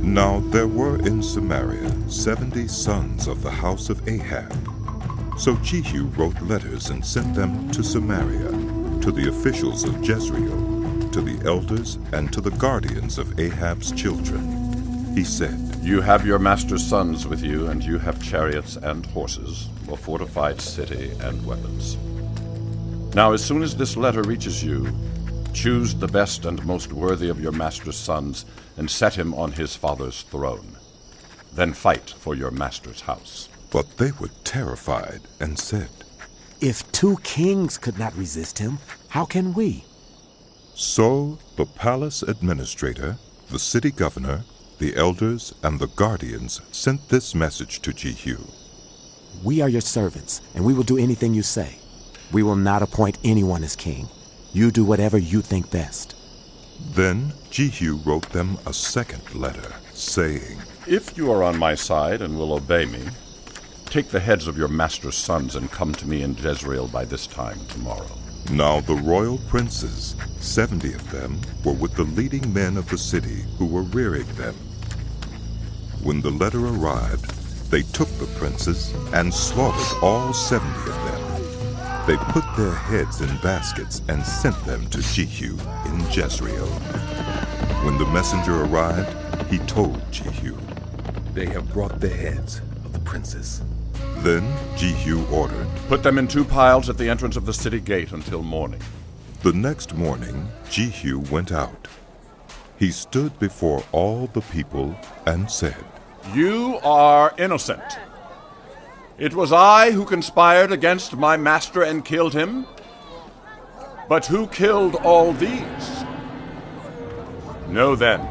Now there were in Samaria 70 sons of the house of Ahab. So Jehu wrote letters and sent them to Samaria, to the officials of Jezreel, to the elders, and to the guardians of Ahab's children. He said, You have your master's sons with you, and you have chariots and horses, a fortified city and weapons. Now as soon as this letter reaches you, choose the best and most worthy of your master's sons, and set him on his father's throne. Then fight for your master's house. But they were terrified and said, If 2 kings could not resist him, how can we? So the palace administrator, the city governor, the elders, and the guardians sent this message to Jehu. We are your servants, and we will do anything you say. We will not appoint anyone as king. You do whatever you think best. Then Jehu wrote them a second letter, saying, If you are on my side and will obey me, take the heads of your master's sons and come to me in Jezreel by this time tomorrow. Now the royal princes, 70 of them, were with the leading men of the city who were rearing them. When the letter arrived, they took the princes and slaughtered all 70 of them. They put their heads in baskets and sent them to Jehu in Jezreel. When the messenger arrived, he told Jehu, They have brought the heads of the princes. Then Jehu ordered, Put them in 2 piles at the entrance of the city gate until morning. The next morning Jehu went out. He stood before all the people and said, You are innocent. It was I who conspired against my master and killed him. But who killed all these? Know then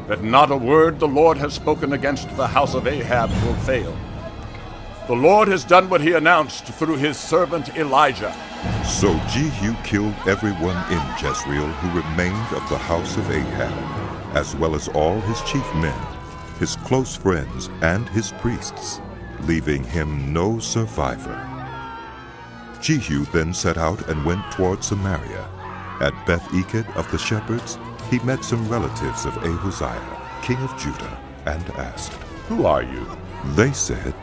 that not a word the Lord has spoken against the house of Ahab will fail. The Lord has done what he announced through his servant Elijah. So Jehu killed everyone in Jezreel who remained of the house of Ahab, as well as all his chief men, his close friends, and his priests, leaving him no survivor. Jehu then set out and went toward Samaria. At Beth-eked of the shepherds, he met some relatives of Ahaziah, king of Judah, and asked, Who are you? They said,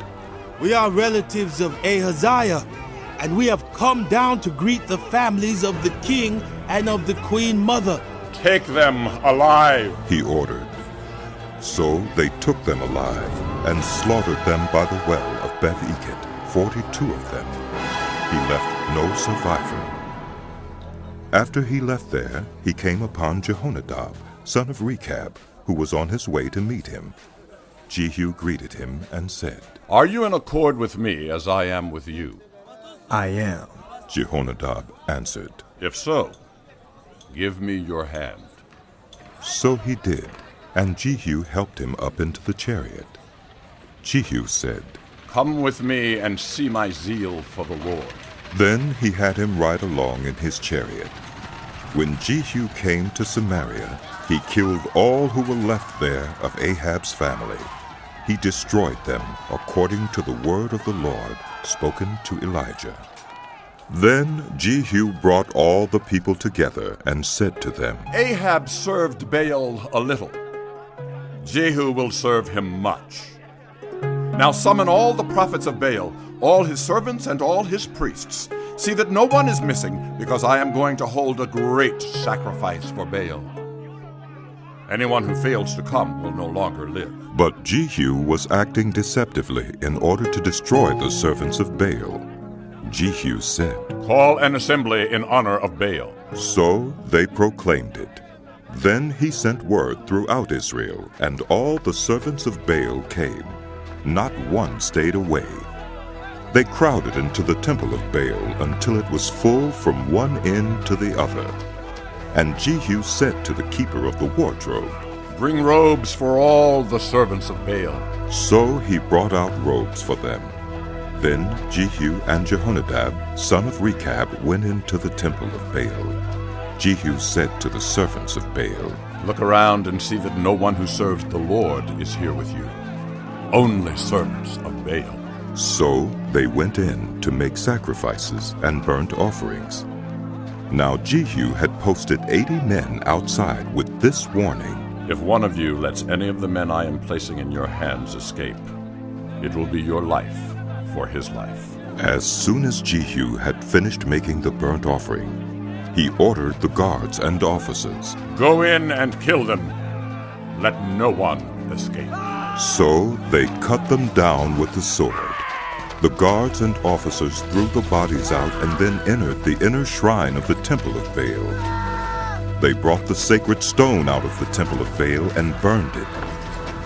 We are relatives of Ahaziah, and we have come down to greet the families of the king and of the queen mother. Take them alive, he ordered. So they took them alive and slaughtered them by the well of Beth-eked, 42 of them. He left no survivor. After he left there, he came upon Jehonadab, son of Rechab, who was on his way to meet him. Jehu greeted him and said, Are you in accord with me as I am with you? I am. Jehonadab answered. If so, give me your hand. So he did, and Jehu helped him up into the chariot. Jehu said, Come with me and see my zeal for the Lord. Then he had him ride along in his chariot. When Jehu came to Samaria, he killed all who were left there of Ahab's family. He destroyed them according to the word of the Lord spoken to Elijah. Then Jehu brought all the people together and said to them, Ahab served Baal a little. Jehu will serve him much. Now summon all the prophets of Baal, all his servants and all his priests. See that no one is missing, because I am going to hold a great sacrifice for Baal. Anyone who fails to come will no longer live. But Jehu was acting deceptively in order to destroy the servants of Baal. Jehu said, Call an assembly in honor of Baal. So they proclaimed it. Then he sent word throughout Israel, and all the servants of Baal came. Not one stayed away. They crowded into the temple of Baal until it was full from one end to the other. And Jehu said to the keeper of the wardrobe, Bring robes for all the servants of Baal. So he brought out robes for them. Then Jehu and Jehonadab, son of Rechab, went into the temple of Baal. Jehu said to the servants of Baal, Look around and see that no one who serves the Lord is here with you. Only servants of Baal. So they went in to make sacrifices and burnt offerings. Now Jehu had posted 80 men outside with this warning, If one of you lets any of the men I am placing in your hands escape, it will be your life for his life." As soon as Jehu had finished making the burnt offering, he ordered the guards and officers, "Go in and kill them. Let no one escape." So they cut them down with the sword. The guards and officers threw the bodies out and then entered the inner shrine of the temple of Baal. They brought the sacred stone out of the temple of Baal and burned it.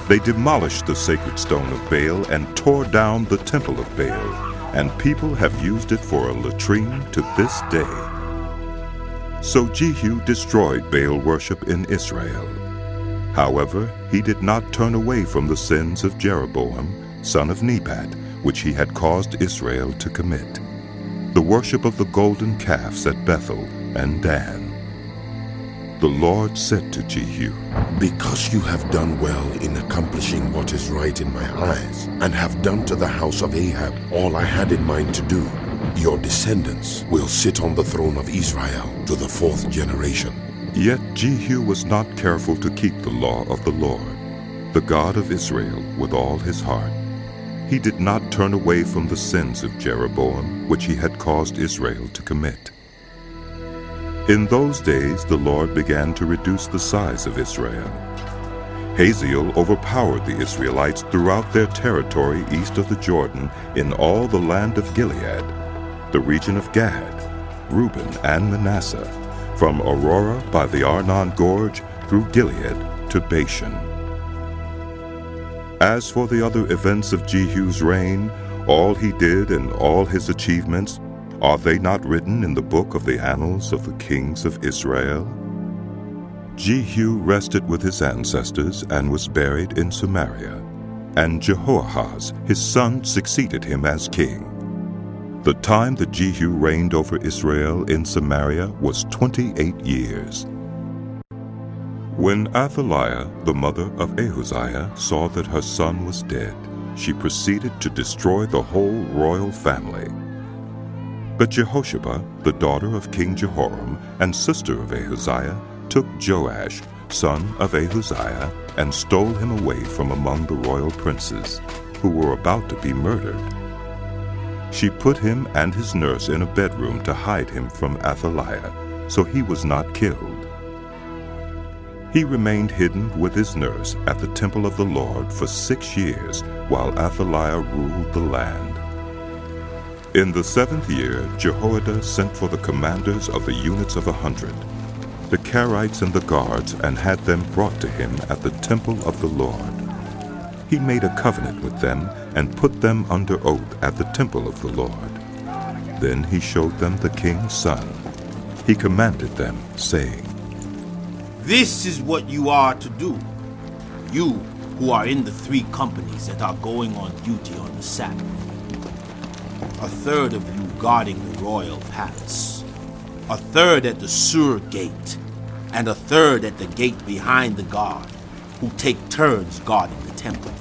They demolished the sacred stone of Baal and tore down the temple of Baal, and people have used it for a latrine to this day. So Jehu destroyed Baal worship in Israel. However, he did not turn away from the sins of Jeroboam, son of Nebat, which he had caused Israel to commit, the worship of the golden calves at Bethel and Dan. The Lord said to Jehu, "Because you have done well in accomplishing what is right in my eyes, and have done to the house of Ahab all I had in mind to do, your descendants will sit on the throne of Israel to the 4th generation." Yet Jehu was not careful to keep the law of the Lord, the God of Israel, with all his heart. He did not turn away from the sins of Jeroboam, which he had caused Israel to commit. In those days the Lord began to reduce the size of Israel. Hazael overpowered the Israelites throughout their territory east of the Jordan in all the land of Gilead, the region of Gad, Reuben, and Manasseh, from Aurora by the Arnon Gorge through Gilead to Bashan. As for the other events of Jehu's reign, all he did and all his achievements, are they not written in the book of the annals of the kings of Israel? Jehu rested with his ancestors and was buried in Samaria, and Jehoahaz, his son, succeeded him as king. The time that Jehu reigned over Israel in Samaria was 28 years. When Athaliah, the mother of Ahaziah, saw that her son was dead, she proceeded to destroy the whole royal family. But Jehosheba, the daughter of King Jehoram and sister of Ahaziah, took Joash, son of Ahaziah, and stole him away from among the royal princes, who were about to be murdered. She put him and his nurse in a bedroom to hide him from Athaliah, so he was not killed. He remained hidden with his nurse at the temple of the Lord for 6 years, while Athaliah ruled the land. In the 7th year, Jehoiada sent for the commanders of the units of 100, the Carites and the guards, and had them brought to him at the temple of the Lord. He made a covenant with them and put them under oath at the temple of the Lord. Then he showed them the king's son. He commanded them, saying, This is what you are to do, you who are in the 3 companies that are going on duty on the Sabbath. A third of you guarding the royal palace, a third at the Sur gate, and a third at the gate behind the guard, who take turns guarding the temple.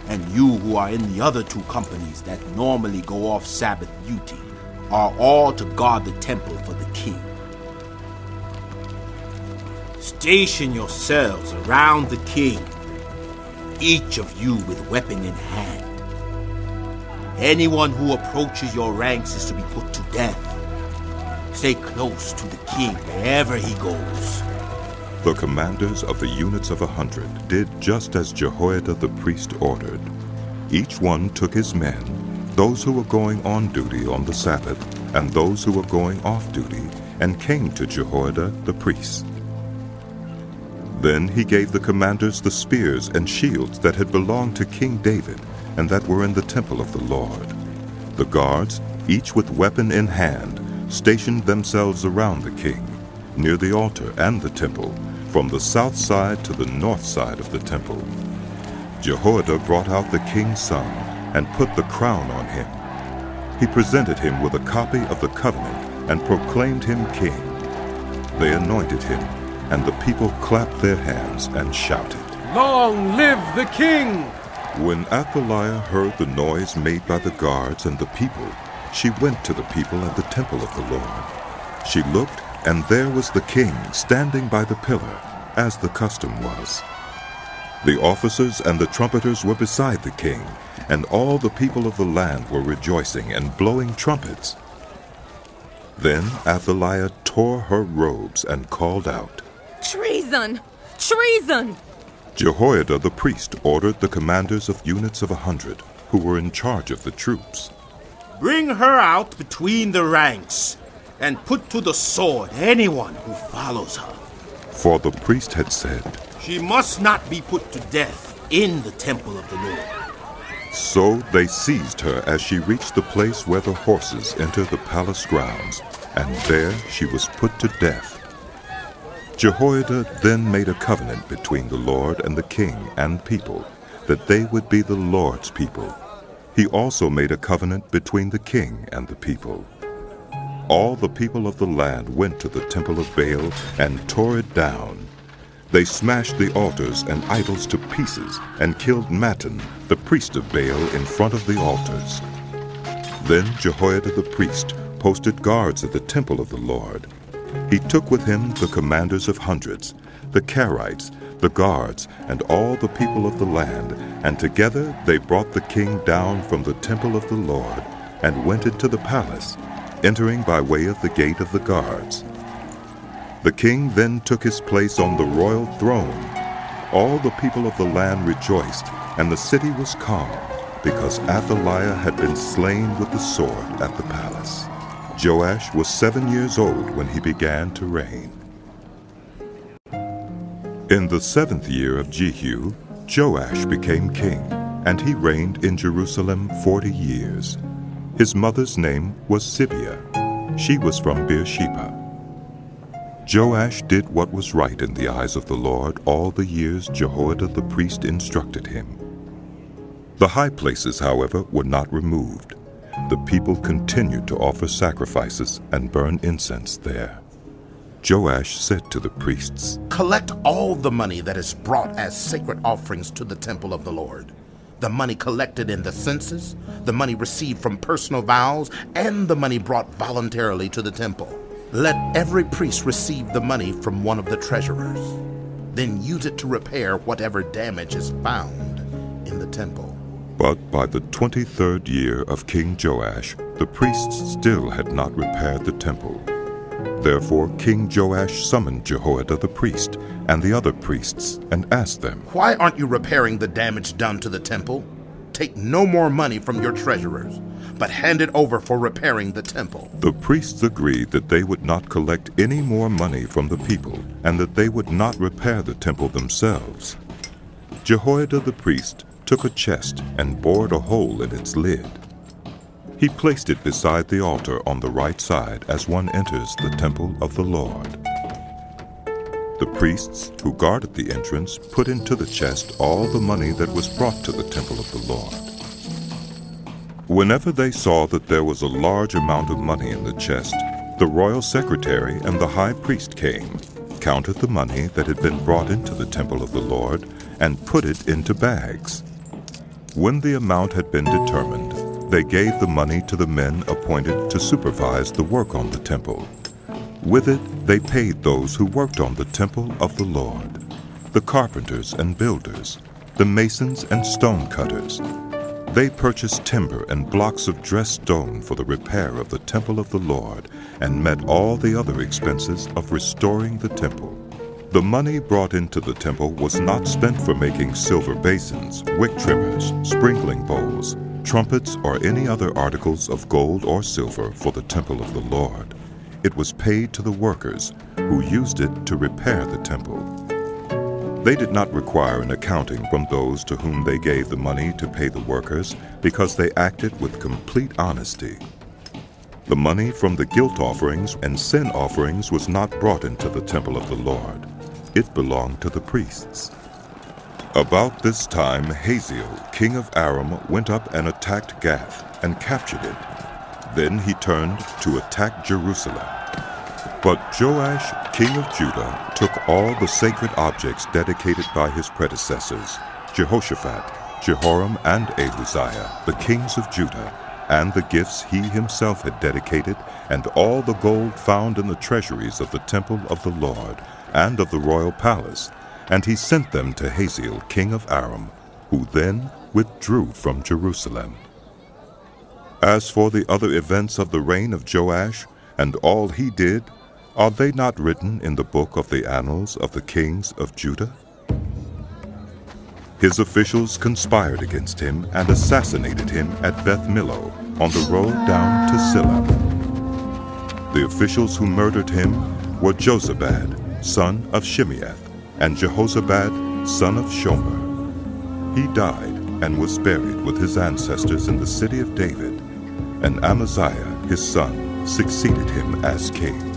And you who are in the other 2 companies that normally go off Sabbath duty are all to guard the temple for the king. Station yourselves around the king, each of you with weapon in hand. Anyone who approaches your ranks is to be put to death. Stay close to the king wherever he goes. The commanders of the units of 100 did just as Jehoiada the priest ordered. Each one took his men, those who were going on duty on the Sabbath, and those who were going off duty, and came to Jehoiada the priest. Then he gave the commanders the spears and shields that had belonged to King David, and that were in the temple of the Lord. The guards, each with weapon in hand, stationed themselves around the king, near the altar and the temple, from the south side to the north side of the temple. Jehoiada brought out the king's son and put the crown on him. He presented him with a copy of the covenant and proclaimed him king. They anointed him, and the people clapped their hands and shouted, "Long live the king!" When Athaliah heard the noise made by the guards and the people, she went to the people at the temple of the Lord. She looked, and there was the king standing by the pillar, as the custom was. The officers and the trumpeters were beside the king, and all the people of the land were rejoicing and blowing trumpets. Then Athaliah tore her robes and called out, Treason! Treason! Jehoiada the priest ordered the commanders of units of 100, who were in charge of the troops. Bring her out between the ranks, and put to the sword anyone who follows her. For the priest had said, She must not be put to death in the temple of the Lord. So they seized her as she reached the place where the horses enter the palace grounds, and there she was put to death. Jehoiada then made a covenant between the Lord and the king and people, that they would be the Lord's people. He also made a covenant between the king and the people. All the people of the land went to the temple of Baal and tore it down. They smashed the altars and idols to pieces and killed Mattan, the priest of Baal, in front of the altars. Then Jehoiada the priest posted guards at the temple of the Lord. He took with him the commanders of hundreds, the Carites, the guards, and all the people of the land, and together they brought the king down from the temple of the Lord and went into the palace, entering by way of the gate of the guards. The king then took his place on the royal throne. All the people of the land rejoiced, and the city was calm, because Athaliah had been slain with the sword at the palace. Joash was 7 years old when he began to reign. In the 7th year of Jehu, Joash became king, and he reigned in Jerusalem 40 years. His mother's name was Zibiah. She was from Beersheba. Joash did what was right in the eyes of the Lord all the years Jehoiada the priest instructed him. The high places, however, were not removed. The people continued to offer sacrifices and burn incense there. Joash said to the priests, Collect all the money that is brought as sacred offerings to the temple of the Lord, the money collected in the census, the money received from personal vows, and the money brought voluntarily to the temple. Let every priest receive the money from one of the treasurers. Then use it to repair whatever damage is found in the temple. But by the 23rd year of King Joash, the priests still had not repaired the temple. Therefore King Joash summoned Jehoiada the priest and the other priests and asked them, Why aren't you repairing the damage done to the temple? Take no more money from your treasurers, but hand it over for repairing the temple. The priests agreed that they would not collect any more money from the people, and that they would not repair the temple themselves. Jehoiada the priest took a chest and bored a hole in its lid. He placed it beside the altar on the right side as one enters the temple of the Lord. The priests who guarded the entrance put into the chest all the money that was brought to the temple of the Lord. Whenever they saw that there was a large amount of money in the chest, the royal secretary and the high priest came, counted the money that had been brought into the temple of the Lord, and put it into bags. When the amount had been determined, they gave the money to the men appointed to supervise the work on the temple. With it, they paid those who worked on the temple of the Lord, the carpenters and builders, the masons and stone cutters. They purchased timber and blocks of dressed stone for the repair of the temple of the Lord, and met all the other expenses of restoring the temple. The money brought into the temple was not spent for making silver basins, wick trimmers, sprinkling bowls, trumpets, or any other articles of gold or silver for the temple of the Lord. It was paid to the workers, who used it to repair the temple. They did not require an accounting from those to whom they gave the money to pay the workers, because they acted with complete honesty. The money from the guilt offerings and sin offerings was not brought into the temple of the Lord. It belonged to the priests. About this time Hazael, king of Aram, went up and attacked Gath and captured it. Then he turned to attack Jerusalem. But Joash, king of Judah, took all the sacred objects dedicated by his predecessors, Jehoshaphat, Jehoram, and Ahaziah, the kings of Judah, and the gifts he himself had dedicated, and all the gold found in the treasuries of the temple of the Lord, and of the royal palace, and he sent them to Hazael, king of Aram, who then withdrew from Jerusalem. As for the other events of the reign of Joash, and all he did, are they not written in the book of the annals of the kings of Judah? His officials conspired against him and assassinated him at Beth Millo, on the road down to Silla. The officials who murdered him were Jozabad, son of Shimeath, and Jehozabad, son of Shomer. He died and was buried with his ancestors in the city of David, and Amaziah his son succeeded him as king.